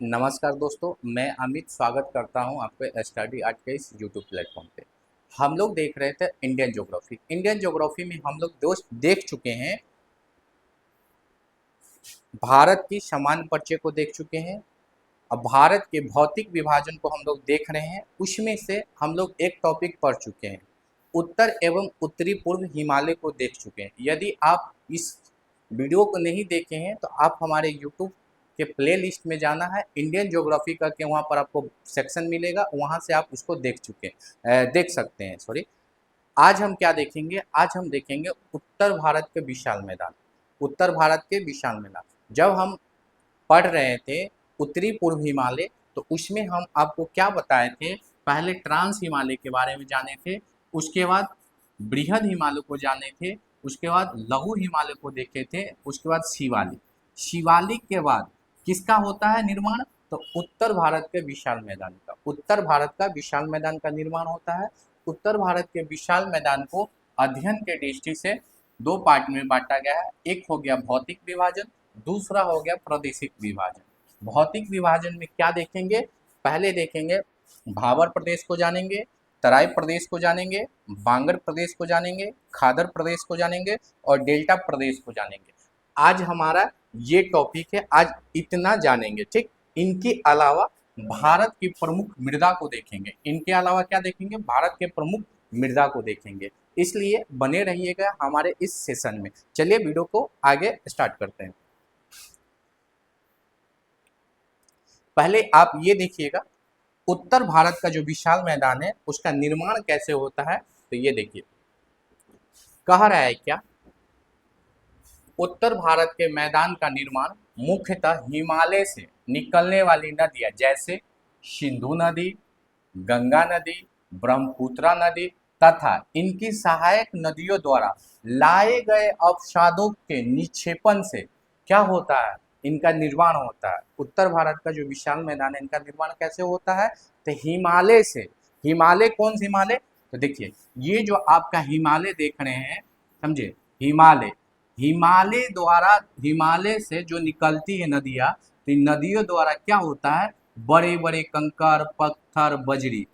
नमस्कार दोस्तों, मैं अमित स्वागत करता हूं आपके स्टडी आर्ट के इस यूट्यूब प्लेटफॉर्म पे। हम लोग देख रहे थे इंडियन ज्योग्राफी। इंडियन ज्योग्राफी में हम लोग दोस्त देख चुके हैं, भारत की समान परिचय को देख चुके हैं। अब भारत के भौतिक विभाजन को हम लोग देख रहे हैं। उसमें से हम लोग एक टॉपिक पढ़ चुके हैं, उत्तर एवं उत्तरी पूर्व हिमालय को देख चुके हैं। यदि आप इस वीडियो को नहीं देखे हैं तो आप हमारे यूट्यूब के प्ले लिस्ट में जाना है, इंडियन ज्योग्राफी करके वहाँ पर आपको सेक्शन मिलेगा, वहाँ से आप उसको देख सकते हैं। सॉरी, आज हम क्या देखेंगे? आज हम देखेंगे उत्तर भारत के विशाल मैदान। उत्तर भारत के विशाल मैदान जब हम पढ़ रहे थे उत्तरी पूर्व हिमालय, तो उसमें हम आपको क्या बताए थे? पहले ट्रांस हिमालय के बारे में जाने थे, उसके बाद बृहद हिमालय को जाने थे, उसके बाद लघु हिमालय को देखे थे, उसके बाद शिवालिक। शिवालिक के बाद किसका होता है निर्माण? तो उत्तर भारत के विशाल मैदान का, उत्तर भारत का विशाल मैदान का निर्माण होता है। उत्तर भारत के विशाल मैदान को अध्ययन के दृष्टि से दो पार्ट में बांटा गया है। एक हो गया भौतिक विभाजन, दूसरा हो गया प्रादेशिक विभाजन। भौतिक विभाजन में क्या देखेंगे? पहले देखेंगे भाबर प्रदेश को जानेंगे, तराई प्रदेश को जानेंगे, बांगर प्रदेश को जानेंगे, खादर प्रदेश को जानेंगे और डेल्टा प्रदेश को जानेंगे। आज हमारा ये टॉपिक है, आज इतना जानेंगे, ठीक। इनके अलावा भारत की प्रमुख मृदा को देखेंगे। इनके अलावा क्या देखेंगे? भारत के प्रमुख मृदा को देखेंगे। इसलिए बने रहिएगा हमारे इस सेशन में। चलिए वीडियो को आगे स्टार्ट करते हैं। पहले आप ये देखिएगा, उत्तर भारत का जो विशाल मैदान है उसका निर्माण कैसे होता है। तो ये देखिए, कह रहा है क्या? उत्तर भारत के मैदान का निर्माण मुख्यतः हिमालय से निकलने वाली नदियां जैसे सिंधु नदी, गंगा नदी, ब्रह्मपुत्रा नदी तथा इनकी सहायक नदियों द्वारा लाए गए अवसादों के निक्षेपण से क्या होता है? इनका निर्माण होता है। उत्तर भारत का जो विशाल मैदान है, इनका निर्माण कैसे होता है? तो हिमालय से। हिमालय कौन सा हिमालय? तो देखिए, ये जो आपका हिमालय देख रहे हैं, समझे, हिमालय, हिमालय द्वारा, हिमालय से जो निकलती है नदियाँ, तो इन नदियों द्वारा क्या होता है? बड़े बड़े कंकर, पत्थर, बजरी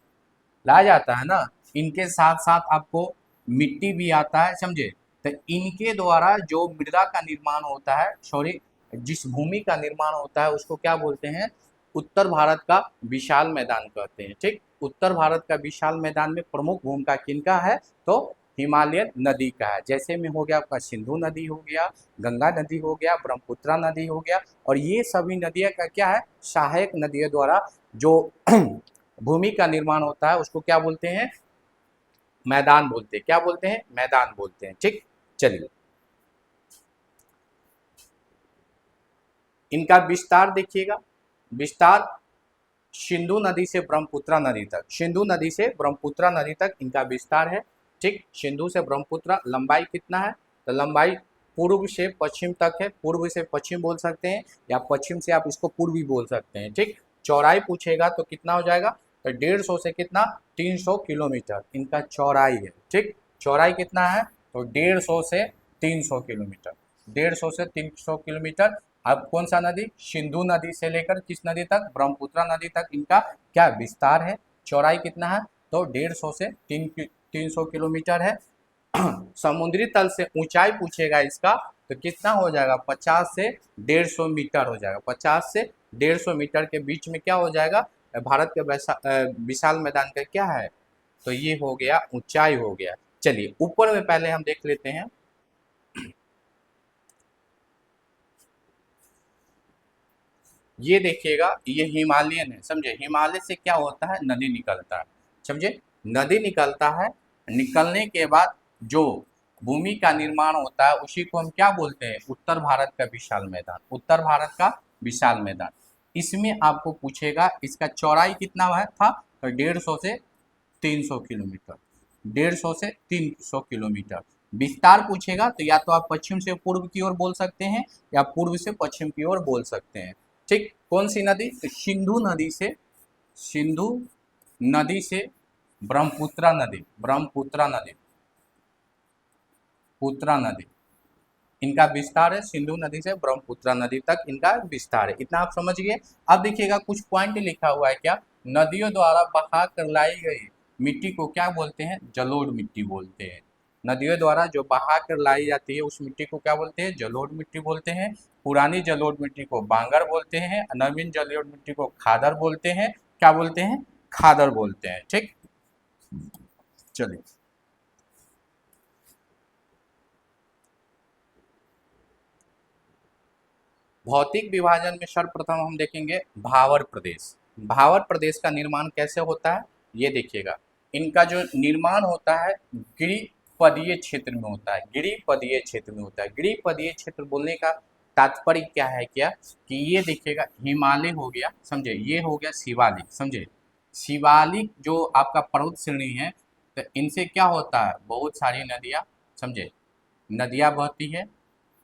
लाया जाता है ना। इनके साथ साथ आपको मिट्टी भी आता है, समझे। तो इनके द्वारा जो मृदा का निर्माण होता है, सॉरी, जिस भूमि का निर्माण होता है उसको क्या बोलते हैं? उत्तर भारत का विशाल मैदान कहते हैं, ठीक। उत्तर भारत का विशाल मैदान में प्रमुख भूमिका किनका है? तो हिमालयन नदी का है। जैसे में हो गया आपका सिंधु नदी हो गया, गंगा नदी हो गया, ब्रह्मपुत्रा नदी हो गया, और ये सभी नदियाँ का क्या है? सहायक नदियों द्वारा जो भूमि का निर्माण होता है उसको क्या बोलते हैं? मैदान बोलते हैं। क्या बोलते हैं? मैदान बोलते हैं, ठीक। चलिए, इनका विस्तार देखिएगा। विस्तार सिंधु नदी से ब्रह्मपुत्रा नदी तक, सिंधु नदी से ब्रह्मपुत्रा नदी तक इनका विस्तार है, ठीक। सिंधु से ब्रह्मपुत्रा लंबाई कितना है? तो लंबाई पूर्व से पश्चिम तक है। पूर्व से पश्चिम बोल सकते हैं या पश्चिम से आप इसको पूर्वी बोल सकते हैं, ठीक। चौड़ाई पूछेगा तो कितना हो जाएगा? तो 150 से कितना? 300 किलोमीटर इनका चौड़ाई है, ठीक। चौड़ाई कितना है? तो 150 से 300 किलोमीटर, 150 से 300 किलोमीटर। अब कौन सा नदी? सिंधु नदी से लेकर किस नदी तक? ब्रह्मपुत्रा नदी तक इनका क्या विस्तार है? चौड़ाई कितना है? तो 150 से 300 किलोमीटर है। समुद्री तल से ऊंचाई पूछेगा इसका तो कितना हो जाएगा? 50 से 150 मीटर हो जाएगा। 50 से 150 मीटर के बीच में क्या हो जाएगा? भारत के विशाल मैदान का क्या है? तो ये हो गया ऊंचाई हो गया। चलिए, ऊपर में पहले हम देख लेते हैं। ये देखिएगा, ये हिमालयन है, समझे। हिमालय से क्या होता है? नदी निकलता है, समझे। नदी निकलता है, निकलने के बाद जो भूमि का निर्माण होता है उसी को हम क्या बोलते हैं? उत्तर भारत का विशाल मैदान। उत्तर भारत का विशाल मैदान। इसमें आपको पूछेगा इसका चौड़ाई कितना है था? तो 150 से 300 किलोमीटर, 150 से 300 किलोमीटर। विस्तार पूछेगा तो या तो आप पश्चिम से पूर्व की ओर बोल सकते हैं या पूर्व से पश्चिम की ओर बोल सकते हैं, ठीक। कौन सी नदी? तो सिंधु नदी से, सिंधु नदी से ब्रह्मपुत्रा नदी, ब्रह्मपुत्रा नदी, पुत्रा नदी, इनका विस्तार है सिंधु नदी से ब्रह्मपुत्र नदी तक इनका विस्तार है। इतना आप समझ गए। अब देखिएगा कुछ पॉइंट लिखा हुआ है क्या, नदियों द्वारा बहा कर लाई गई मिट्टी को क्या बोलते हैं, जलोढ़ मिट्टी बोलते हैं। नदियों द्वारा जो बहा कर लाई जाती है उस मिट्टी को क्या बोलते हैं, जलोढ़ मिट्टी बोलते हैं। पुरानी जलोढ़ मिट्टी को बांगर बोलते हैं, नवीन जलोढ़ मिट्टी को खादर बोलते हैं। क्या बोलते हैं, खादर बोलते हैं। ठीक, चलिए भौतिक विभाजन में सर्वप्रथम हम देखेंगे भावर प्रदेश। भावर प्रदेश का निर्माण कैसे होता है ये देखिएगा। इनका जो निर्माण होता है गिरिपदीय क्षेत्र में होता है, गिरिपदीय क्षेत्र में होता है। गिरिपदीय क्षेत्र बोलने का तात्पर्य क्या है, क्या कि ये देखिएगा हिमालय हो गया, समझे, ये हो गया शिवालिक, समझे। शिवालिक जो आपका पर्वत श्रेणी है, तो इनसे क्या होता है, बहुत सारी नदियाँ, समझे, नदियाँ बहती है।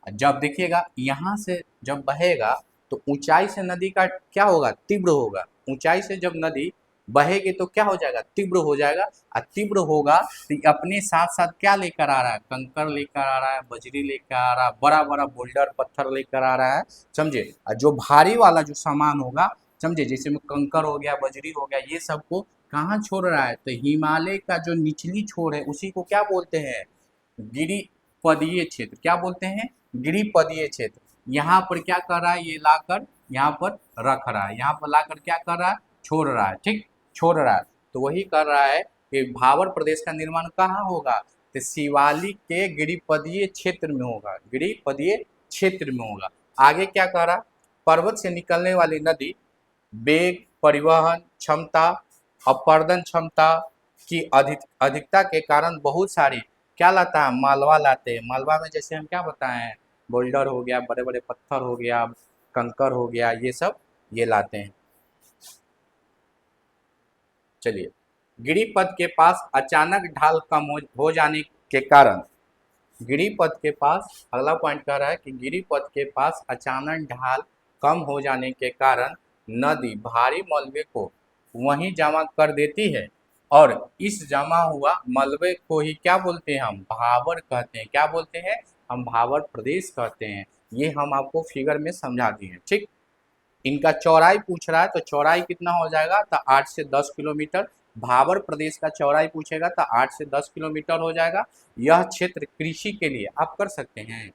जब देखिएगा यहाँ से जब बहेगा तो ऊंचाई से नदी का क्या होगा, तीव्र होगा। ऊंचाई से जब नदी बहेगी तो क्या हो जाएगा, तीव्र हो जाएगा। और तीव्र होगा तो अपने साथ साथ क्या लेकर आ रहा है, कंकड़ लेकर आ रहा है, बजरी लेकर आ रहा है, बड़ा बड़ा बोल्डर पत्थर लेकर आ रहा है, समझे। और जो भारी वाला जो सामान होगा, समझे, जैसे में कंकड़ हो गया, बजरी हो गया, ये सबको कहाँ छोड़ रहा है, तो हिमालय का जो निचली छोर है उसी को क्या बोलते हैं, गिरिपदीय क्षेत्र। क्या बोलते हैं, गिरिपदीय क्षेत्र। यहाँ पर क्या कर रहा है, ये लाकर यहाँ पर रख रहा है, यहाँ पर लाकर क्या कर रहा है, छोड़ रहा है। ठीक, छोड़ रहा है। तो वही कर रहा है कि भावर प्रदेश का निर्माण कहाँ होगा, तो शिवालिक के गिरिपदीय क्षेत्र में होगा, गिरिपदीय क्षेत्र में होगा। आगे क्या कर रहा, पर्वत से निकलने वाली नदी वेग, परिवहन क्षमता, अपर्दन क्षमता की अधिकता के कारण बहुत सारी क्या लाता है, मालवा लाते हैं। मालवा में जैसे हम क्या बताएं, बोल्डर हो गया, बड़े बड़े पत्थर हो गया, कंकर हो गया, ये सब ये लाते हैं। चलिए, गिरिपथ के पास अचानक ढाल कम हो जाने के कारण, गिरिपथ के पास अगला पॉइंट कह रहा है कि गिरिपथ के पास अचानक ढाल कम हो जाने के कारण नदी भारी मलबे को वहीं जमा कर देती है, और इस जमा हुआ मलबे को ही क्या बोलते हैं, हम भावर कहते हैं। क्या बोलते हैं, हम भावर प्रदेश कहते हैं। ये हम आपको फिगर में समझा दिए। ठीक, इनका चौड़ाई पूछ रहा है तो चौड़ाई कितना हो जाएगा, तो 8 से 10 किलोमीटर। भावर प्रदेश का चौड़ाई पूछेगा तो 8 से 10 किलोमीटर हो जाएगा। यह क्षेत्र कृषि के लिए आप कर सकते हैं,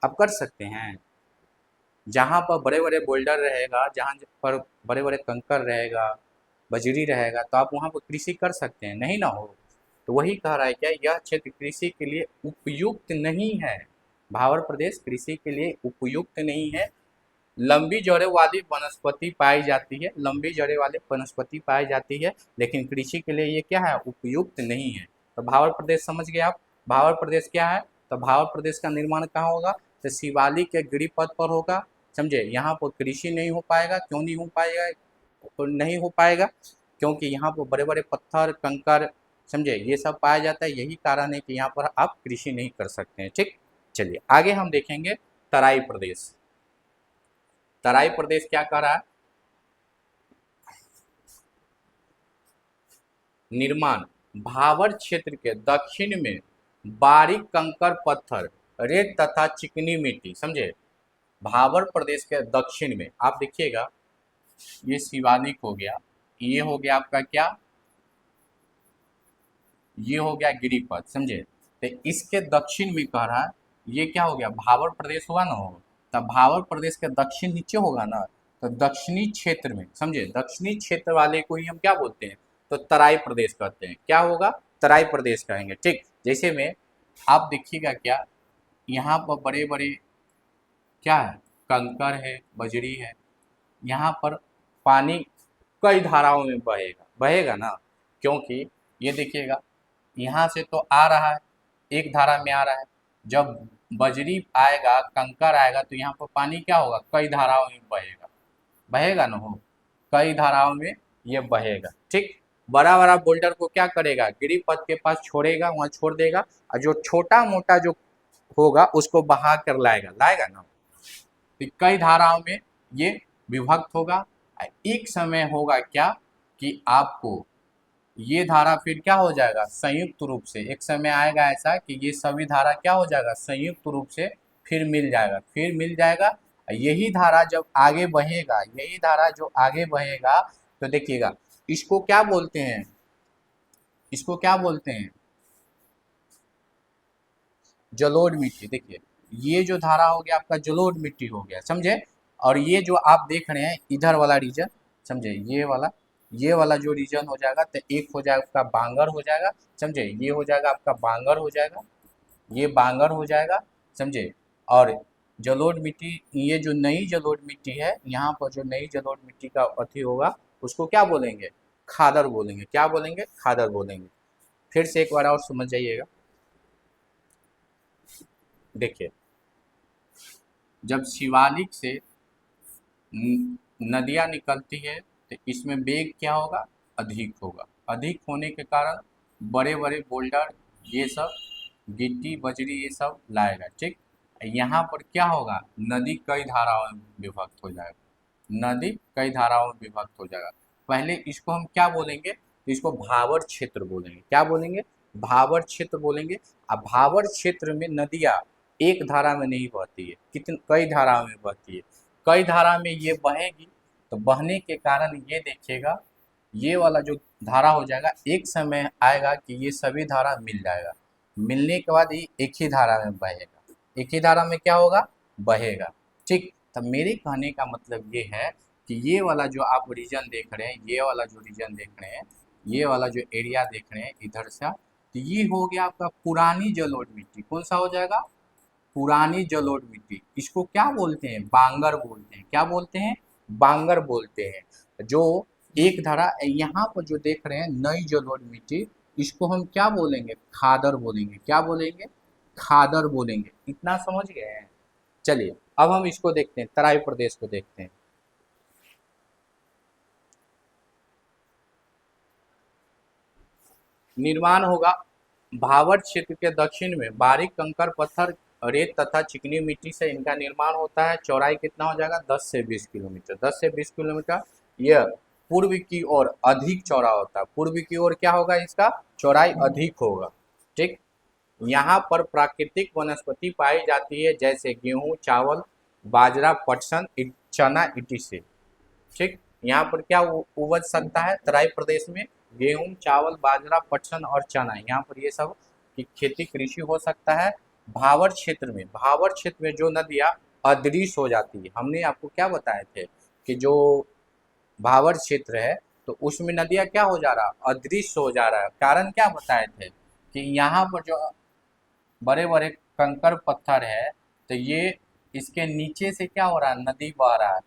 आप कर सकते हैं। जहाँ पर बड़े बड़े बोल्डर रहेगा, जहाँ पर बड़े बड़े कंकर रहेगा, बजरी रहेगा, तो आप वहाँ पर कृषि कर सकते हैं, नहीं ना हो। तो वही कह रहा है क्या, यह क्षेत्र कृषि के लिए उपयुक्त नहीं है। भावर प्रदेश कृषि के लिए उपयुक्त नहीं है। लंबी जड़ों वाली वनस्पति पाई जाती है, लंबी जड़ें वाली वनस्पति पाई जाती है, लेकिन कृषि के लिए ये क्या है, उपयुक्त नहीं है। तो भावर प्रदेश समझ गए आप, भावर प्रदेश क्या है। तो भावर प्रदेश का निर्माण कहाँ होगा, तो शिवालिक के गिरिपथ पर होगा, समझे। यहाँ पर कृषि नहीं हो पाएगा, क्यों नहीं हो पाएगा, तो नहीं हो पाएगा क्योंकि यहाँ पर बड़े बड़े पत्थर कंकर, समझे, ये सब पाया जाता है। यही कारण है कि यहाँ पर आप कृषि नहीं कर सकते हैं। ठीक, चलिए आगे हम देखेंगे तराई प्रदेश। तराई प्रदेश क्या कर रहा है, निर्माण भावर क्षेत्र के दक्षिण में बारीक कंकर पत्थर, रेत तथा चिकनी मिट्टी, समझे। भावर प्रदेश के दक्षिण में आप देखिएगा, ये शिवालिक हो गया, ये हो गया आपका क्या, ये हो गया गिरिपथ, समझे। तो इसके दक्षिण में कह रहा है, ये क्या हो गया, भावर प्रदेश हुआ ना हो। तब भावर प्रदेश के दक्षिण नीचे होगा ना, तो दक्षिणी क्षेत्र में, समझे, दक्षिणी क्षेत्र वाले को ही हम क्या बोलते हैं, तो तराई प्रदेश कहते हैं। क्या होगा, तराई प्रदेश कहेंगे। ठीक, जैसे में आप देखिएगा क्या, यहाँ पर बड़े बड़े क्या है, कंकर है, बजरी है। यहाँ पर पानी कई धाराओं में बहेगा, बहेगा ना, क्योंकि ये देखिएगा यहाँ से तो आ रहा है, एक धारा में आ रहा है। जब बजरी आएगा, कंकर आएगा, तो यहाँ पर पानी क्या होगा, कई धाराओं में बहेगा, बहेगा ना हो, कई धाराओं में ये बहेगा। ठीक, बड़ा बड़ा बोल्डर को क्या करेगा, गिरिपथ के पास छोड़ेगा, वहाँ छोड़ देगा, और जो छोटा मोटा जो होगा उसको बहा कर लाएगा, लाएगा ना। तो कई धाराओं में ये विभक्त होगा। एक समय होगा क्या कि आपको ये धारा फिर क्या हो जाएगा, संयुक्त रूप से एक समय आएगा ऐसा कि ये सभी धारा क्या हो जाएगा, संयुक्त रूप से फिर मिल जाएगा, फिर मिल जाएगा। यही धारा जब आगे बहेगा, यही धारा जो आगे बहेगा, तो देखिएगा इसको क्या बोलते हैं, इसको क्या बोलते हैं, जलोढ़ मिट्टी। देखिए ये जो धारा हो गया आपका जलोढ़ मिट्टी हो गया, समझे। और ये जो आप देख रहे हैं इधर वाला रीजन, समझे, ये वाला जो रीजन हो जाएगा, तो एक हो जाएगा आपका बांगर हो जाएगा, समझे, ये हो जाएगा आपका बांगर हो जाएगा, ये बांगर हो जाएगा, समझे। और जलोढ़ मिट्टी, ये जो नई जलोढ़ मिट्टी है, यहाँ पर जो नई जलोढ़ मिट्टी का अथी होगा उसको क्या बोलेंगे, खादर बोलेंगे। क्या बोलेंगे, खादर बोलेंगे। फिर से एक बार और समझ जाइएगा। देखिए जब शिवालिक से नदियाँ निकलती है तो इसमें वेग क्या होगा, अधिक होगा। अधिक होने के कारण बड़े बड़े बोल्डर, ये सब गिट्टी बजरी ये सब लाएगा, ठीक। यहाँ पर क्या होगा, नदी कई धाराओं में विभक्त हो जाएगा, नदी कई धाराओं में विभक्त हो जाएगा। पहले इसको हम क्या बोलेंगे, इसको भावर क्षेत्र बोलेंगे। क्या बोलेंगे, भावर क्षेत्र बोलेंगे। अब भावर क्षेत्र में नदियाँ एक धारा में नहीं बहती है, कितनी कई धाराओं में बहती है। कई धारा में ये बहेगी, तो बहने के कारण ये देखिएगा ये वाला जो धारा हो जाएगा, एक समय आएगा कि ये सभी धारा मिल जाएगा। मिलने के बाद ये एक ही धारा में बहेगा, एक ही धारा में क्या होगा, बहेगा, ठीक। तो मेरे कहने का मतलब ये है कि ये वाला जो आप रीजन देख रहे हैं, ये वाला जो रीजन देख रहे हैं, ये वाला जो एरिया देख रहे हैं इधर से, तो ये हो गया आपका पुरानी जलोढ़ मिट्टी। कौन सा हो जाएगा, पुरानी जलोढ़ मिट्टी। इसको क्या बोलते हैं, बांगर बोलते हैं। क्या बोलते हैं, बांगर बोलते हैं। जो एक धारा यहाँ पर जो देख रहे हैं नई जलोढ़ मिट्टी, इसको हम क्या बोलेंगे, खादर बोलेंगे। क्या बोलेंगे, खादर बोलेंगे। इतना समझ गए हैं। चलिए अब हम इसको देखते हैं, तराई प्रदेश को देखते हैं। निर्माण होगा भावर क्षेत्र के दक्षिण में बारीक कंकर पत्थर, रेत तथा चिकनी मिट्टी से इनका निर्माण होता है। चौड़ाई कितना हो जाएगा, 10 से 20 किलोमीटर, 10 से 20 किलोमीटर। यह पूर्व की ओर अधिक चौड़ा होता है, पूर्व की ओर क्या होगा, इसका चौड़ाई अधिक होगा, ठीक। यहाँ पर प्राकृतिक वनस्पति पाई जाती है, जैसे गेहूं, चावल, बाजरा, पटसन, चना, इटिसे, ठीक। यहाँ पर क्या उपज सकता है, तराई प्रदेश में गेहूं, चावल, बाजरा, पटसन और चना, यहाँ पर ये सब की खेती कृषि हो सकता है। भावर क्षेत्र में, भावर क्षेत्र में जो नदियाँ अदृश्य हो जाती है, हमने आपको क्या बताए थे कि जो भावर क्षेत्र है तो उसमें नदियाँ क्या हो जा रहा है, अदृश्य हो जा रहा है। कारण क्या बताए थे कि यहाँ पर जो बड़े बड़े कंकड़ पत्थर है, तो ये इसके नीचे से क्या हो रहा है, नदी बह रहा है,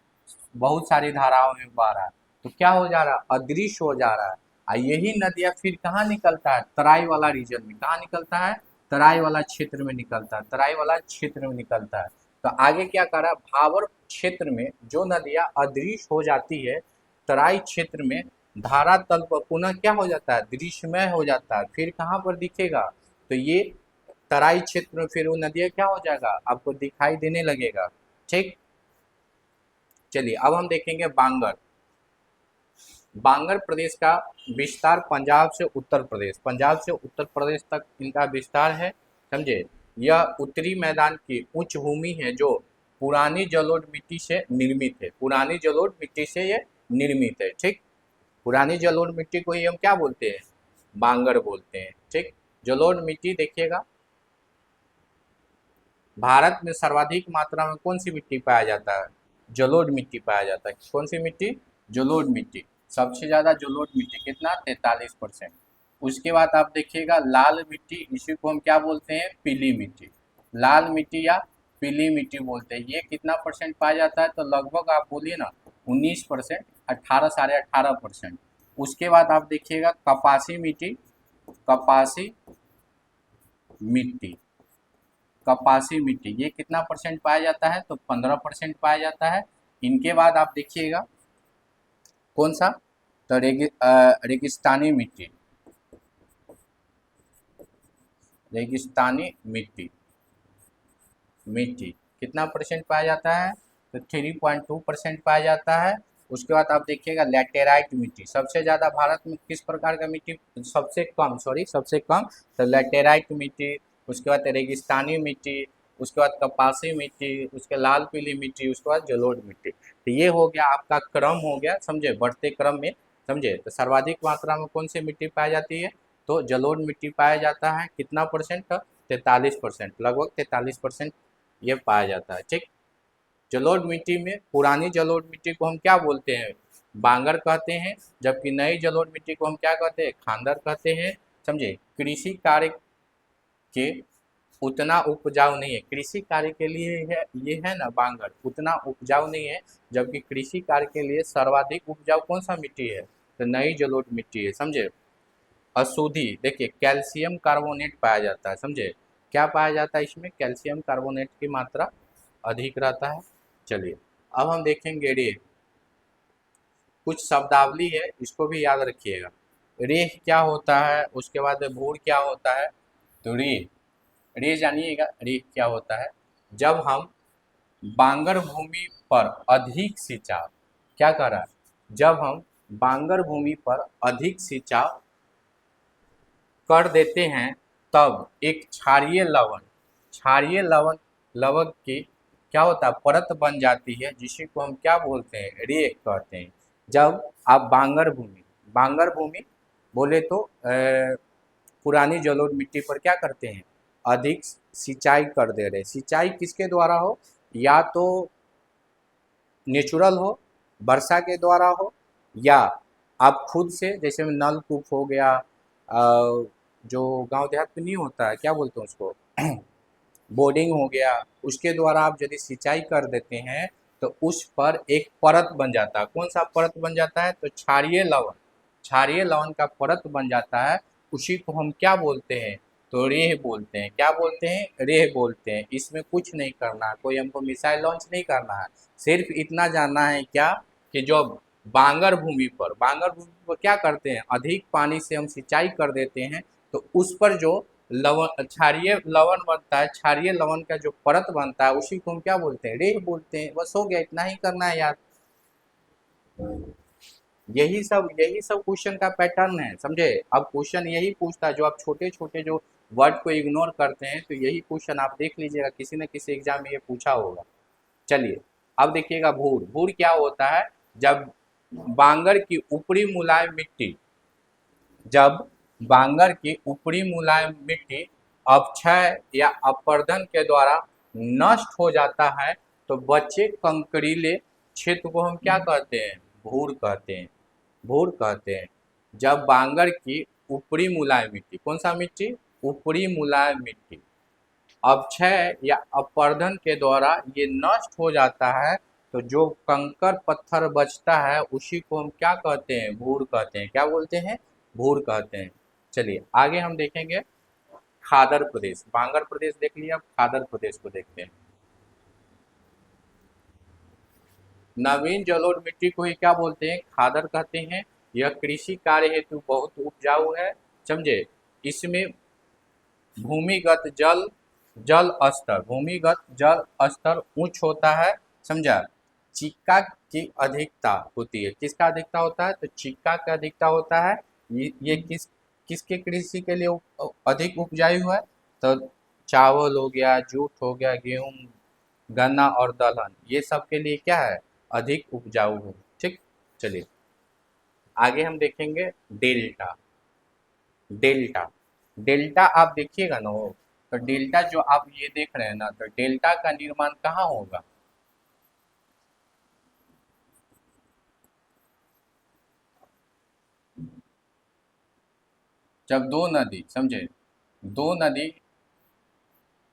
बहुत सारी धाराओं में बह रहा है, तो क्या हो जा रहा है, अदृश्य हो जा रहा है। और यही नदियाँ फिर कहाँ निकलता है, तराई वाला रीजन में। कहाँ निकलता है, तराई वाला क्षेत्र में निकलता है, तराई वाला क्षेत्र में निकलता है। तो आगे क्या कर रहा है, भावर क्षेत्र में जो नदियाँ अदृश्य हो जाती है, तराई क्षेत्र में धारा तल पर पुनः क्या हो जाता है, दृश्यमय हो जाता है। फिर कहाँ पर दिखेगा, तो ये तराई क्षेत्र में फिर वो नदियाँ क्या हो जाएगा, आपको दिखाई देने लगेगा, ठीक। चलिए अब हम देखेंगे बांगर। बांगर प्रदेश का विस्तार पंजाब से उत्तर प्रदेश, पंजाब से उत्तर प्रदेश तक इनका विस्तार है, समझे। यह उत्तरी मैदान की उच्च भूमि है जो पुरानी जलोढ़ मिट्टी से निर्मित है, पुरानी जलोढ़ मिट्टी से ये निर्मित है, ठीक। पुरानी जलोढ़ मिट्टी को ही हम क्या बोलते हैं, बांगर बोलते हैं, ठीक। जलोढ़ मिट्टी देखिएगा, भारत में सर्वाधिक मात्रा में कौन सी मिट्टी पाया जाता है, जलोढ़ मिट्टी पाया जाता है। कौन सी मिट्टी, जलोढ़ मिट्टी। सबसे ज़्यादा जलोढ़ मिट्टी कितना, 43%। उसके बाद आप देखिएगा लाल मिट्टी, इसी को हम क्या बोलते हैं, पीली मिट्टी। लाल मिट्टी या पीली मिट्टी बोलते हैं। ये कितना परसेंट पाया जाता है, तो लगभग आप बोलिए ना 19%, 18 18.5%। उसके बाद आप देखिएगा कपासी मिट्टी, कपासी मिट्टी, कपासी मिट्टी, ये कितना परसेंट पाया जाता है, तो 15% पाया जाता है। इनके बाद आप देखिएगा कौन सा, तो रेगिस्तानी मिट्टी, रेगिस्तानी मिट्टी, मिट्टी कितना परसेंट पाया जाता है, तो 3.2% पाया जाता है। उसके बाद आप देखिएगा लैटेराइट मिट्टी, सबसे ज़्यादा भारत में किस प्रकार का मिट्टी, सबसे कम तो लैटेराइट मिट्टी। उसके बाद रेगिस्तानी मिट्टी, उसके बाद कपासी मिट्टी, उसके लाल पीली मिट्टी, उसके बाद जलोढ़ मिट्टी। तो ये हो गया आपका क्रम हो गया, समझे, बढ़ते क्रम में, समझे। तो सर्वाधिक मात्रा में कौन सी मिट्टी पाई जाती है, तो जलोढ़ मिट्टी पाया जाता है। कितना परसेंट, 43%, लगभग 43% ये पाया जाता है, ठीक। जलोढ़ मिट्टी में, पुरानी जलोढ़ मिट्टी को हम क्या बोलते हैं, बांगर कहते हैं, जबकि नई जलोढ़ मिट्टी को हम क्या कहते हैं, खांदर कहते हैं, समझे। कृषि कार्य के उतना उपजाऊ नहीं है, कृषि कार्य के लिए है ये है ना बांगर, उतना उपजाऊ नहीं है, जबकि कृषि कार्य के लिए सर्वाधिक उपजाऊ कौन सा मिट्टी है, तो नई जलोढ़ मिट्टी है, समझे। अशुद्धि देखिए, कैल्शियम कार्बोनेट पाया जाता है, समझे। क्या पाया जाता है इसमें, कैल्शियम कार्बोनेट की मात्रा अधिक रहता है। चलिए अब हम देखेंगे रेह, कुछ शब्दावली है, इसको भी याद रखिएगा। रेह क्या होता है, उसके बाद भूर क्या होता है, तो रेह, रेह जानिएगा, रेह क्या होता है, जब हम बांगर भूमि पर अधिक सिंचाव, क्या कर रहा है, जब हम बांगर भूमि पर अधिक सिंचाव कर देते हैं, तब एक क्षारीय लवण लवक की क्या होता है, परत बन जाती है, जिसी को हम क्या बोलते हैं, रेत कहते हैं। जब आप बांगर भूमि बोले तो पुरानी जलोढ़ मिट्टी पर क्या करते हैं, अधिक सिंचाई कर दे रहे, सिंचाई किसके द्वारा हो, या तो नेचुरल हो, वर्षा के द्वारा हो, या आप खुद से, जैसे में नलकूप हो गया, जो गांव देहात में नहीं होता है, क्या बोलते हैं उसको, बोर्डिंग हो गया, उसके द्वारा आप यदि सिंचाई कर देते हैं, तो उस पर एक परत बन जाता है। कौन सा परत बन जाता है, तो क्षारीय लवण का परत बन जाता है। उसी को हम क्या बोलते हैं, तो रेह बोलते हैं। क्या बोलते हैं, रेह बोलते हैं। इसमें कुछ नहीं करना है, कोई हमको मिसाइल लॉन्च नहीं करना है, सिर्फ इतना जानना है क्या, कि जो बांगर भूमि पर क्या करते हैं, अधिक पानी से हम सिंचाई कर देते हैं, तो उस पर जो लवण, क्षारीय लवण बनता है, क्षारीय लवण का जो परत बनता है, उसी को हम क्या बोलते हैं, रेत बोलते हैं। बस हो गया, इतना ही करना है यार। यही सब क्वेश्चन का पैटर्न है, समझे। अब क्वेश्चन यही पूछता है, जो आप छोटे छोटे जो वर्ड को इग्नोर करते हैं, तो यही क्वेश्चन आप देख लीजिएगा, किसी न किसी एग्जाम में ये पूछा होगा। चलिए अब देखिएगा भूर, भूर क्या होता है, जब बांगर की ऊपरी मुलायम मिट्टी, जब बांगर की ऊपरी मुलायम मिट्टी अपक्षय या अपर्दन के द्वारा नष्ट हो जाता है, तो बचे कंकरीले क्षेत्र को हम क्या कहते हैं, भूर कहते हैं, भूर कहते हैं। जब बांगर की ऊपरी मुलायम मिट्टी, कौन सा मिट्टी, ऊपरी मुलायम मिट्टी अपक्षय या अपर्दन के द्वारा ये नष्ट हो जाता है, तो जो कंकर पत्थर बचता है, उसी को हम क्या कहते हैं, भूर कहते हैं। क्या बोलते हैं, भूर कहते हैं। चलिए आगे हम देखेंगे खादर प्रदेश, बांगर प्रदेश देख लिया, अब खादर प्रदेश को देखते हैं। नवीन जलोढ़ मिट्टी को ही क्या बोलते हैं, खादर कहते हैं। यह कृषि कार्य हेतु बहुत उपजाऊ है, समझे। इसमें भूमिगत जल भूमिगत जल स्तर उच्च होता है, समझा। चिक्का की अधिकता होती है, किसका अधिकता होता है, तो चिक्का का अधिकता होता है। ये किसके कृषि के लिए अधिक उपजाऊ है, तो चावल हो गया, जूट हो गया, गेहूं, गन्ना और दलहन, ये सब के लिए क्या है, अधिक उपजाऊ है, ठीक। चलिए आगे हम देखेंगे डेल्टा। डेल्टा, डेल्टा आप देखिएगा ना, वो तो डेल्टा जो आप ये देख रहे हैं ना, तो डेल्टा का निर्माण कहाँ होगा, जब दो नदी, समझे, दो नदी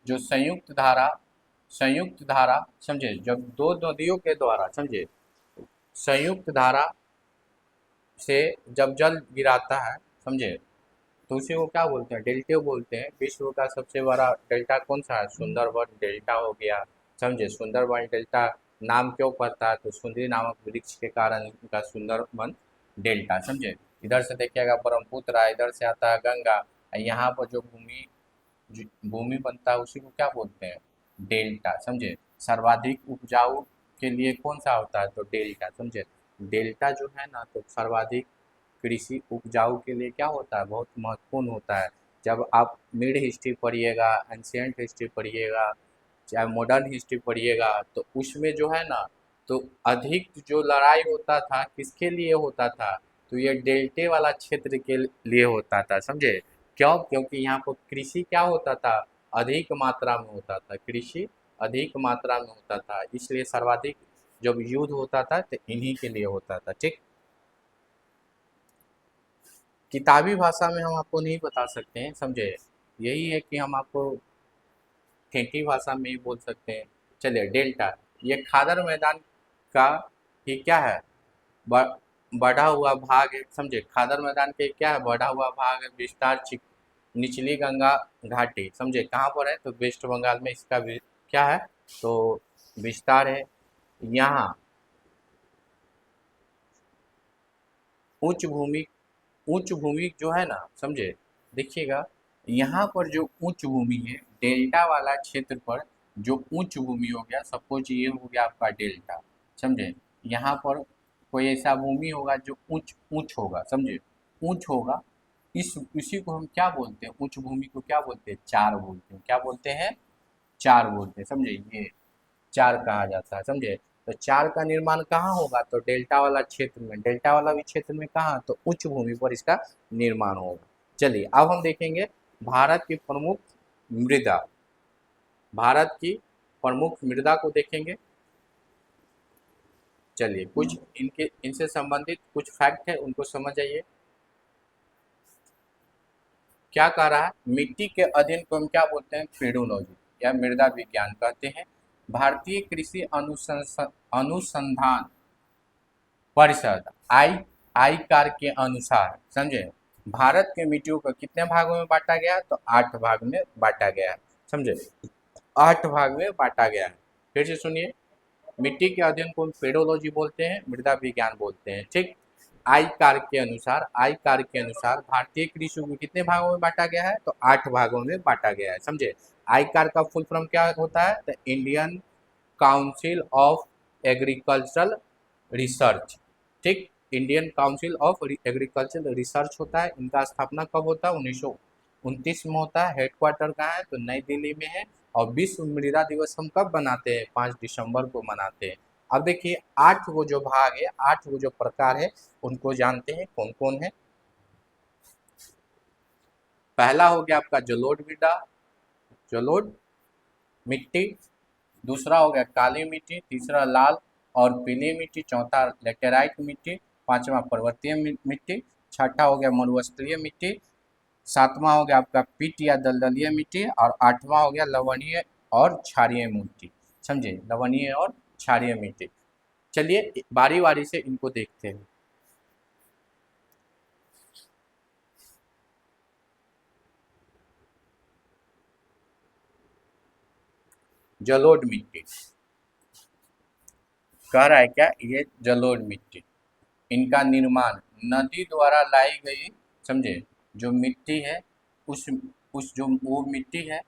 जो संयुक्त धारा, समझे, जब दो नदियों के द्वारा, समझे, संयुक्त धारा से जब जल गिराता है, समझे, तो उसी को क्या बोलते हैं, डेल्टा बोलते हैं। विश्व का सबसे बड़ा डेल्टा कौन सा है, सुंदरबन डेल्टा हो गया, समझे। सुंदरबन डेल्टा नाम क्यों पड़ता है, तो सुंदरी नामक वृक्ष के कारण इनका सुंदरबन डेल्टा, समझे। इधर से देखिएगा ब्रह्मपुत्र है, इधर से आता है गंगा, यहाँ पर जो भूमि बनता है, उसी को क्या बोलते हैं, डेल्टा, समझे। सर्वाधिक उपजाऊ के लिए कौन सा होता है, तो डेल्टा, समझे। डेल्टा जो है ना तो सर्वाधिक कृषि उपजाऊ के लिए क्या होता है, बहुत महत्वपूर्ण होता है। जब आप मिड हिस्ट्री पढ़िएगा, एंशियंट हिस्ट्री पढ़िएगा, चाहे मॉडर्न हिस्ट्री पढ़िएगा, तो उसमें जो है ना तो अधिक जो लड़ाई होता था किसके लिए होता था, तो ये डेल्टे वाला क्षेत्र के लिए होता था, समझे। क्यों? क्योंकि यहाँ पर कृषि क्या होता था, अधिक मात्रा में होता था, कृषि अधिक मात्रा में होता था, इसलिए सर्वाधिक जब युद्ध होता था तो इन्हीं के लिए होता था। ठीक, किताबी भाषा में हम आपको नहीं बता सकते हैं, समझे। यही है कि हम आपको ठेठी भाषा में ही बोल सकते हैं। चलिए, डेल्टा ये खादर मैदान का ही क्या है, ब- बढ़ा हुआ भाग है, समझे। खादर मैदान के क्या है, बढ़ा हुआ भाग है, विस्तार निचली गंगा घाटी, समझे कहाँ पर है, तो वेस्ट बंगाल में इसका क्या है, तो विस्तार है। यहाँ उच्च भूमि, उच्च भूमि जो है ना, समझे, देखिएगा, यहाँ पर जो उच्च भूमि है, डेल्टा वाला क्षेत्र पर जो उच्च भूमि हो गया, सपोज ये हो गया आपका डेल्टा, समझे। यहाँ पर कोई ऐसा भूमि होगा जो उच्च उच्च होगा, समझे, उच्च होगा, इस इसी को हम क्या बोलते हैं, उच्च भूमि को क्या बोलते हैं, चार बोलते हैं, क्या बोलते हैं, चार बोलते हैं, समझे। ये चार कहा जाता है, समझे। तो चार का निर्माण कहाँ होगा, तो डेल्टा वाला क्षेत्र में, डेल्टा वाला भी क्षेत्र में कहाँ, तो उच्च भूमि पर इसका निर्माण होगा। चलिए, अब हम देखेंगे भारत की प्रमुख मृदा, भारत की प्रमुख मृदा को देखेंगे। चलिए, कुछ इनके इनसे संबंधित कुछ फैक्ट है उनको समझ आइए। क्या कह रहा है, मिट्टी के अध्ययन को हम क्या बोलते हैं, पेडोलॉजी या मृदा विज्ञान कहते हैं। भारतीय कृषि अनुसंधान परिषद आईकार के अनुसार, समझे, भारत के मिट्टियों को कितने भागों में बांटा गया है, तो 8 भाग में बांटा गया है, समझे, 8 भाग में बांटा गया है। फिर से सुनिए, मिट्टी के अध्ययन को पेडोलॉजी बोलते हैं, मृदा विज्ञान बोलते हैं। ठीक, आई कार के अनुसार भारतीय कृषि को कितने भागों में बांटा गया है, तो 8 भागों में बांटा गया है, समझे। आई कार का फुल फॉर्म क्या होता है, तो Indian Council of Agricultural Research. ठीक, Indian Council of Agricultural Research होता है। इनका स्थापना कब होता है, 1929 में होता है। हेडक्वार्टर कहाँ है, तो नई दिल्ली में है। और विश्व मृदा दिवस हम कब मनाते हैं, 5 दिसंबर को मनाते हैं। अब देखिए, 8 वो जो भाग है, 8 वो जो प्रकार है, उनको जानते हैं कौन कौन है। पहला हो गया आपका जलोढ़ मृदा, जलोढ़ मिट्टी। दूसरा हो गया काली मिट्टी, तीसरा लाल और पीली मिट्टी, चौथा लेटेराइट मिट्टी, पांचवा पर्वतीय मिट्टी, छठा हो गया मरुस्थलीय मिट्टी, सातवां हो गया आपका पीट या दलदलीय मिट्टी, और आठवां हो गया लवणीय और क्षारीय मिट्टी, समझे, लवणीय और क्षारीय मिट्टी। चलिए, बारी बारी से इनको देखते हैं। जलोढ़ मिट्टी कह रहा है क्या, ये जलोढ़ मिट्टी, इनका निर्माण नदी द्वारा लाई गई, समझे, जो मिट्टी है, उस जो वो मिट्टी है,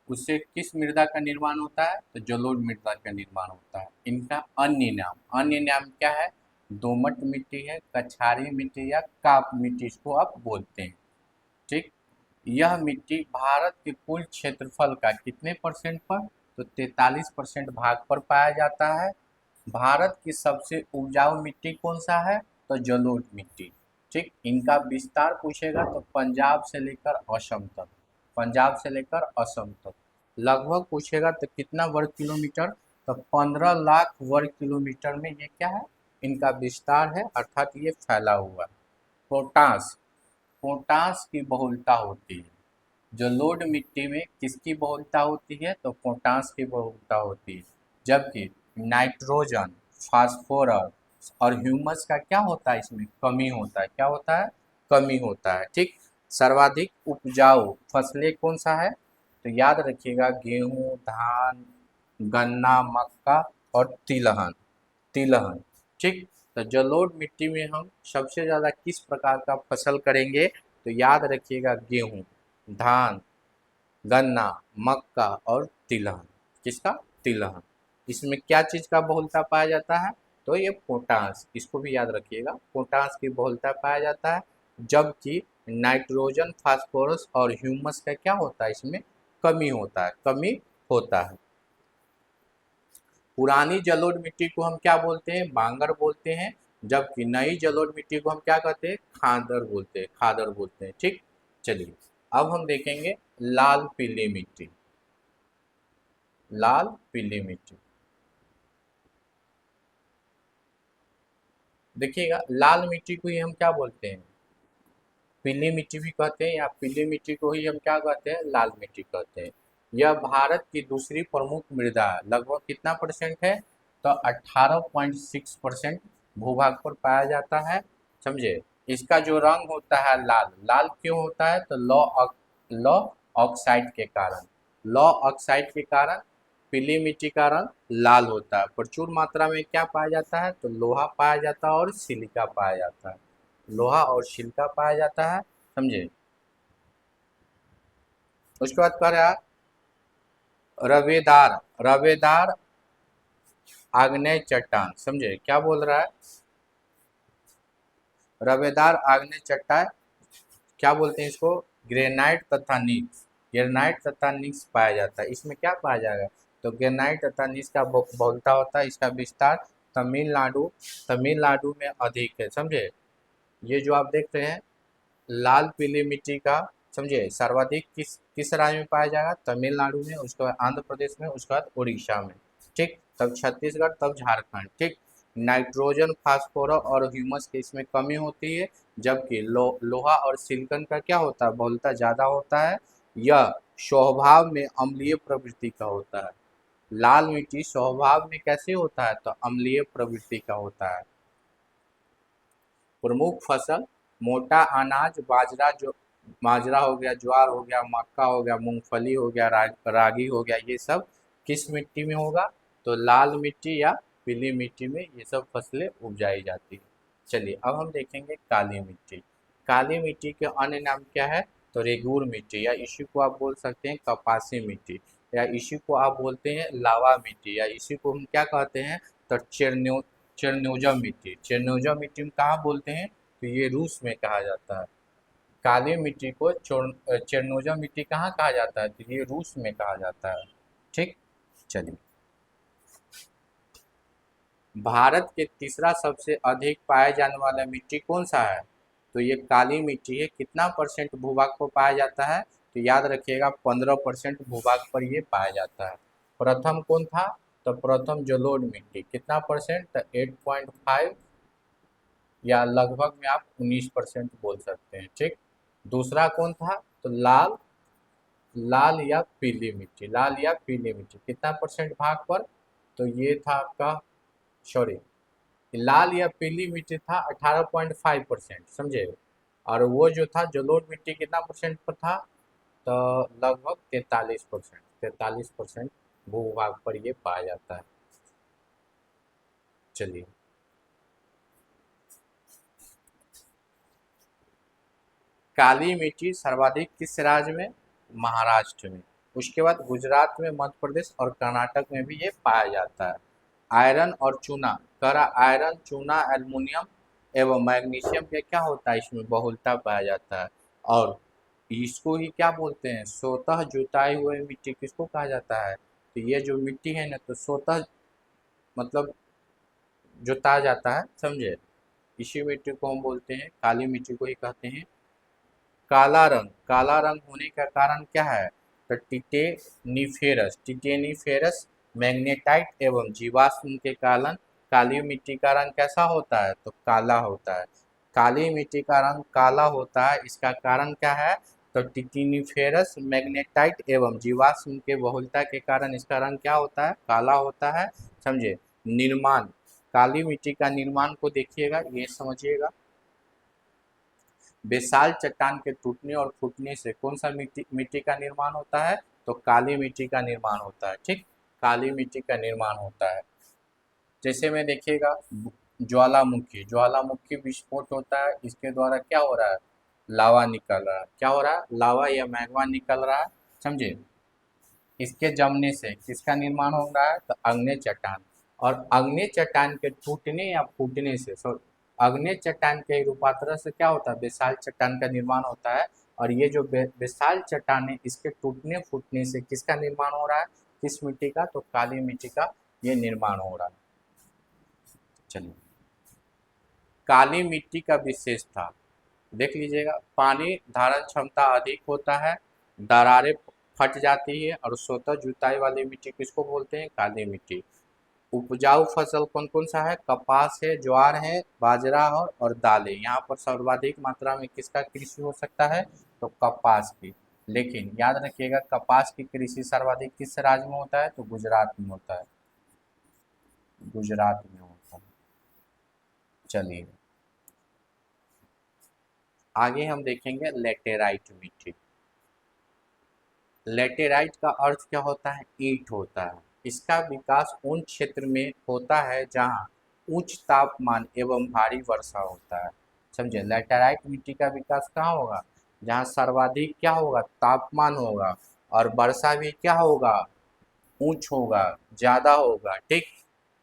उससे किस मृदा का निर्माण होता है, तो जलोढ़ मृदा का निर्माण होता है। इनका अन्य नाम क्या है, दोमट मिट्टी है, कछारी मिट्टी या काप मिट्टी इसको आप बोलते हैं। ठीक, यह मिट्टी भारत के कुल क्षेत्रफल का कितने परसेंट पर, तो 43% भाग पर पाया जाता है। भारत की सबसे उपजाऊ मिट्टी कौन सा है, तो जलोढ़ मिट्टी। ठीक, इनका विस्तार पूछेगा तो पंजाब से लेकर असम तक, पंजाब से लेकर असम तक लगभग पूछेगा तो कितना वर्ग किलोमीटर, तो 15 लाख वर्ग किलोमीटर में ये क्या है, इनका विस्तार है, अर्थात ये फैला हुआ है। पोटास, पोटास की बहुलता होती है, जलोढ़ मिट्टी में किसकी बहुलता होती है, तो पोटास की बहुलता होती है। जबकि नाइट्रोजन, फास्फोरस और ह्यूमस का क्या होता है, इसमें कमी होता है, क्या होता है, कमी होता है। ठीक, सर्वाधिक उपजाऊ फसलें कौन सा है, तो याद रखिएगा, गेहूं, धान, गन्ना, मक्का और तिलहन, तिलहन। ठीक, तो जलोढ़ मिट्टी में हम सबसे ज़्यादा किस प्रकार का फसल करेंगे, तो याद रखिएगा, गेहूं, धान, गन्ना, मक्का और तिलहन। किसका, तिलहन। इसमें क्या चीज़ का बहुलता पाया जाता है, तो ये पोटास, इसको भी याद रखिएगा, पोटास की बहुलता पाया जाता है, जबकि नाइट्रोजन, फास्फोरस और ह्यूमस का क्या होता है, इसमें कमी होता है, कमी होता है। पुरानी जलोढ़ मिट्टी को हम क्या बोलते हैं, बांगर बोलते हैं, जबकि नई जलोढ़ मिट्टी को हम क्या कहते हैं, खादर बोलते हैं, खादर बोलते हैं। ठीक, चलिए अब हम देखेंगे लाल पीली मिट्टी। लाल पीली मिट्टी, देखिएगा, लाल मिट्टी को ही हम क्या बोलते हैं, पीली मिट्टी भी कहते हैं, या पीली मिट्टी को ही हम क्या कहते हैं, लाल मिट्टी कहते हैं। यह भारत की दूसरी प्रमुख मृदा है, लगभग कितना परसेंट है, तो 18.6% भूभाग पर पाया जाता है। समझे, इसका जो रंग होता है लाल, लाल क्यों होता है, तो लौ ऑक्साइड के कारण, लौ ऑक्साइड के कारण पीली मिट्टी का रंग लाल होता है। प्रचुर मात्रा में क्या पाया जाता है, तो लोहा पाया जाता है और सिलिका पाया जाता है, लोहा और सिलिका पाया जाता है। समझे, उसके बाद कह रहा है रवेदार, रवेदार आग्नेय चट्टान। समझे क्या बोल रहा है, रवेदार आग्नेय चट्टान क्या बोलते हैं इसको, ग्रेनाइट तथा नीक्स, ग्रेनाइट तथा नीक्स पाया जाता है। इसमें क्या पाया जाएगा, तो ग्रेनाइट तथा नीक्स का बहुलता होता है, इसका विस्तार तमिलनाडु, तमिलनाडु में अधिक है। समझे, ये जो आप देख रहे हैं लाल पीली मिट्टी का, समझे, सर्वाधिक किस राज्य में पाया जाएगा, तमिलनाडु में, उसके बाद आंध्र प्रदेश में, उसके बाद उड़ीसा में। ठीक, तब छत्तीसगढ़, तब झारखंड। ठीक, नाइट्रोजन, फास्फोरस और ह्यूमस की इसमें कमी होती है, जबकि लोहा और सिलिकॉन का क्या होता है, बहुलता ज़्यादा होता है। यह स्वभाव में अम्लीय प्रवृत्ति का होता है। लाल मिट्टी स्वभाव में कैसे होता है, तो अम्लीय प्रवृत्ति का होता है। प्रमुख फसल मोटा अनाज, बाजरा, जो बाजरा हो गया, ज्वार हो गया, मक्का हो गया, मूंगफली हो गया, रागी हो गया, ये सब किस मिट्टी में होगा, तो लाल मिट्टी या पीली मिट्टी में ये सब फसलें उपजाई जाती है। चलिए अब हम देखेंगे काली मिट्टी। काली मिट्टी के अन्य नाम क्या है, तो रेगूर मिट्टी, या इसी को आप बोल सकते हैं कपासी मिट्टी, या इसी को आप बोलते हैं लावा मिट्टी, या इसी को हम क्या कहते हैं, तो चेरनोजा मिट्टी। चेरनोजा मिट्टी में कहाँ बोलते हैं, तो ये रूस में कहा जाता है। काली मिट्टी को चेरनोजा मिट्टी कहाँ कहा जाता है, तो ये रूस में कहा जाता है। ठीक, चलिए भारत के तीसरा सबसे अधिक पाए जाने वाला मिट्टी कौन सा है, तो ये काली मिट्टी है। कितना परसेंट भूभाग पर पाया जाता है, तो याद रखिएगा 15% भूभाग पर ये पाया जाता है। प्रथम कौन था, तो प्रथम जलोढ़ मिट्टी, कितना परसेंट, तो 8.5, या लगभग में आप 19% बोल सकते हैं। ठीक, दूसरा कौन था, तो लाल, लाल या पीली मिट्टी, लाल या पीली मिट्टी कितना परसेंट भाग पर, तो ये था आपका, सॉरी, लाल या पीली मिट्टी था 18.5%। समझे, और वो जो था जलोढ़ मिट्टी कितना परसेंट पर था, तो लगभग 43%, 43% भूभाग पर ये पाया जाता है। चलिए काली मिट्टी सर्वाधिक किस राज्य में, महाराष्ट्र में, उसके बाद गुजरात में, मध्य प्रदेश और कर्नाटक में भी ये पाया जाता है। आयरन और चूना, करा आयरन, चूना, एल्युमिनियम एवं मैग्नीशियम के क्या होता है, इसमें बहुलता पाया जाता है। और इसको ही क्या बोलते हैं, स्वतः जुताई हुए मिट्टी किसको कहा जाता है, तो ये जो मिट्टी है ना, तो स्वतः मतलब जुता जाता है। समझे, इसी मिट्टी को हम बोलते हैं, काली मिट्टी को ही कहते हैं काला रंग। काला रंग होने का कारण क्या है, तो टिटेनिफेरस, टिटेनिफेरस मैग्नेटाइट एवं जीवाश्म के कारण काली मिट्टी का रंग कैसा होता है, तो काला होता है। काली मिट्टी का रंग काला होता है, इसका कारण क्या है, तो टिटेनिफेरस मैग्नेटाइट एवं जीवाश्म के बहुलता के कारण इसका रंग क्या होता है, काला होता है। समझे, निर्माण, काली मिट्टी का निर्माण को देखिएगा, ये समझिएगा, बेसाल्ट चट्टान के टूटने और फूटने से कौन सा मिट्टी मिट्टी का निर्माण होता है, तो काली मिट्टी का निर्माण होता है। ठीक, काली मिट्टी का निर्माण होता है। जैसे में देखिएगा ज्वालामुखी, ज्वालामुखी विस्फोट होता है, इसके द्वारा क्या हो रहा है, लावा निकल रहा है, क्या हो रहा है, लावा या मैग्मा निकल रहा है। समझे, इसके जमने से किसका निर्माण हो रहा है, तो आग्नेय चट्टान, और आग्नेय चट्टान के टूटने या फूटने से, आग्नेय चट्टान के रूपांतरण से क्या होता है, बेसाल्ट चट्टान का निर्माण होता है। और ये जो बेसाल्ट चट्टान है, इसके टूटने फूटने से किसका निर्माण हो रहा है, किस मिट्टी का, तो काली मिट्टी का ये निर्माण हो रहा है। चलिए, काली मिट्टी का विशेषता देख लीजिएगा। पानी धारण क्षमता अधिक होता है, दरारें फट जाती है, और स्वतः जुताई वाली मिट्टी किसको बोलते हैं, काली मिट्टी। उपजाऊ फसल कौन कौन सा है, कपास है, ज्वार है, बाजरा और दालें। यहाँ पर सर्वाधिक मात्रा में किसका कृषि हो सकता है, तो कपास की। लेकिन याद रखिएगा, कपास की कृषि सर्वाधिक किस राज्य में होता है, तो गुजरात में होता है, गुजरात में होता है। चलिए, आगे हम देखेंगे लेटेराइट मिट्टी। लेटेराइट का अर्थ क्या होता है, ईंट होता है। इसका विकास उन क्षेत्र में होता है जहाँ उच्च तापमान एवं भारी वर्षा होता है। समझे, लेटेराइट मिट्टी का विकास कहाँ होगा, जहाँ सर्वाधिक क्या होगा, तापमान होगा, और वर्षा भी क्या होगा, ऊंच होगा, ज्यादा होगा। ठीक,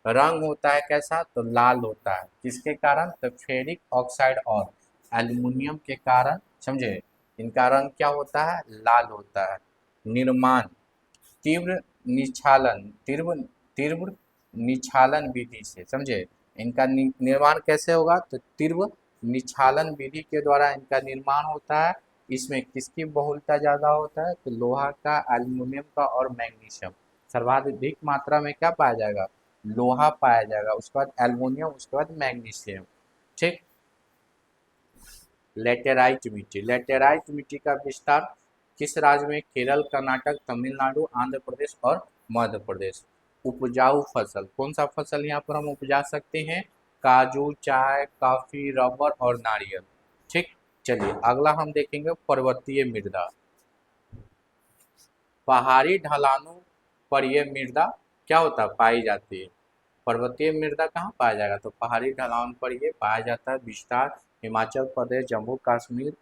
रंग होता है कैसा, तो लाल होता है। किसके कारण, तो फेरिक ऑक्साइड और एल्युमिनियम के कारण। समझे, इनका रंग क्या होता है, लाल होता है। निर्माण, तीव्र निक्षालन, तीव्र तीव्र निक्षालन विधि से। समझे, इनका निर्माण कैसे होगा, तो तीव्र निक्षालन विधि के द्वारा इनका निर्माण होता है। इसमें किसकी बहुलता ज़्यादा होता है, तो लोहा का, एल्युमिनियम का और मैग्नीशियम। सर्वाधिक मात्रा में क्या पाया जाएगा, लोहा पाया जाएगा, उसके बाद एल्युमिनियम, उसके बाद मैग्नीशियम। ठीक, लेटेराइट मिट्टी, लेटेराइट मिट्टी का विस्तार किस राज्य में, केरल, कर्नाटक, तमिलनाडु, आंध्र प्रदेश और मध्य प्रदेश। उपजाऊ फसल, कौन सा फसल यहाँ पर हम उपजा सकते हैं, काजू, चाय, कॉफी, रबर और नारियल। ठीक, चलिए अगला हम देखेंगे पर्वतीय मृदा। पहाड़ी ढलानों पर यह मृदा क्या होता है, पाई जाती है। पर्वतीय मृदा कहाँ पाया जाएगा, तो पहाड़ी ढलान पर ये पाया जाता है। विस्तार हिमाचल प्रदेश, जम्मू कश्मीर,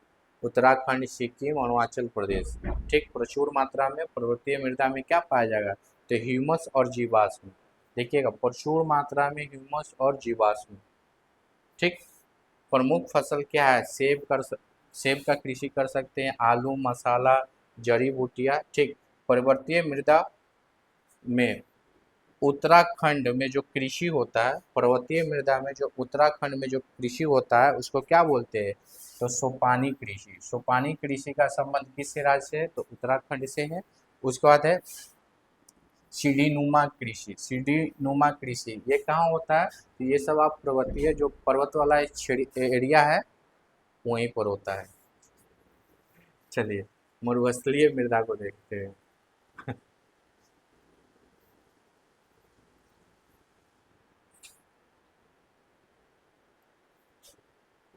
उत्तराखंड, सिक्किम, अरुणाचल प्रदेश। ठीक, प्रचुर मात्रा में पर्वतीय मृदा में क्या पाया जाएगा, तो ह्यूमस और जीवाश्म। देखिएगा, प्रचुर मात्रा में ह्यूमस और जीवाश्म। ठीक, प्रमुख फसल क्या है, सेब का कृषि कर सकते हैं, आलू, मसाला, जड़ी बूटियाँ। ठीक, पर्वतीय मृदा में उत्तराखंड में जो कृषि होता है, पर्वतीय मृदा में जो उत्तराखंड में जो कृषि होता है, उसको क्या बोलते हैं, तो सोपानी कृषि। सोपानी कृषि का संबंध किस राज्य से है, तो उत्तराखंड से है। उसके बाद है सीढ़ी नुमा कृषि। सीढ़ी नुमा कृषि ये कहाँ होता है, तो ये सब आप पर्वतीय जो पर्वत वाला एरिया है वहीं पर होता है। चलिए, मरुस्थलीय मृदा को देखते हैं।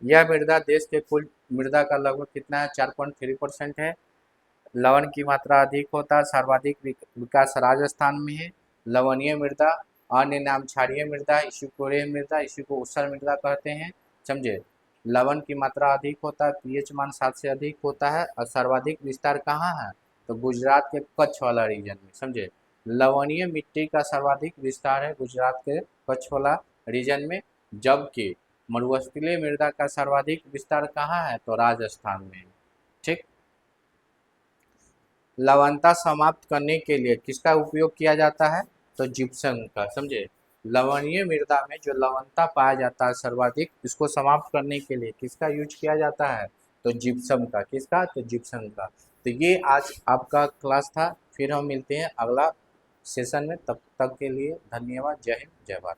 यह मृदा देश के कुल मृदा का लगभग कितना है, 4.3% है। लवण की मात्रा अधिक होता है, सर्वाधिक विकास राजस्थान में है। लवणीय मृदा, अन्य नाम क्षारीय मृदा, इसी को रेह मृदा, इसी को ऊसर मृदा कहते हैं। समझे, लवण की मात्रा अधिक होता है, पीएच मान 7 से अधिक होता है, और सर्वाधिक विस्तार कहाँ है, तो गुजरात के कच्छ वाला रीजन में। समझे, लवणीय मिट्टी का सर्वाधिक विस्तार है गुजरात के कच्छ वाला रीजन में, जबकि मरुस्थलीय मृदा का सर्वाधिक विस्तार कहाँ है, तो राजस्थान में। ठीक, लवणता समाप्त करने के लिए किसका उपयोग किया जाता है, तो जिप्सम का। समझे, लवणीय मृदा में जो लवणता पाया जाता है सर्वाधिक, इसको समाप्त करने के लिए किसका यूज किया जाता है, तो जिप्सम का। किसका, तो जिप्सम का। तो ये आज आपका क्लास था। फिर हम मिलते हैं अगला सेशन में, तब तक के लिए धन्यवाद। जय हिंद, जय भारत।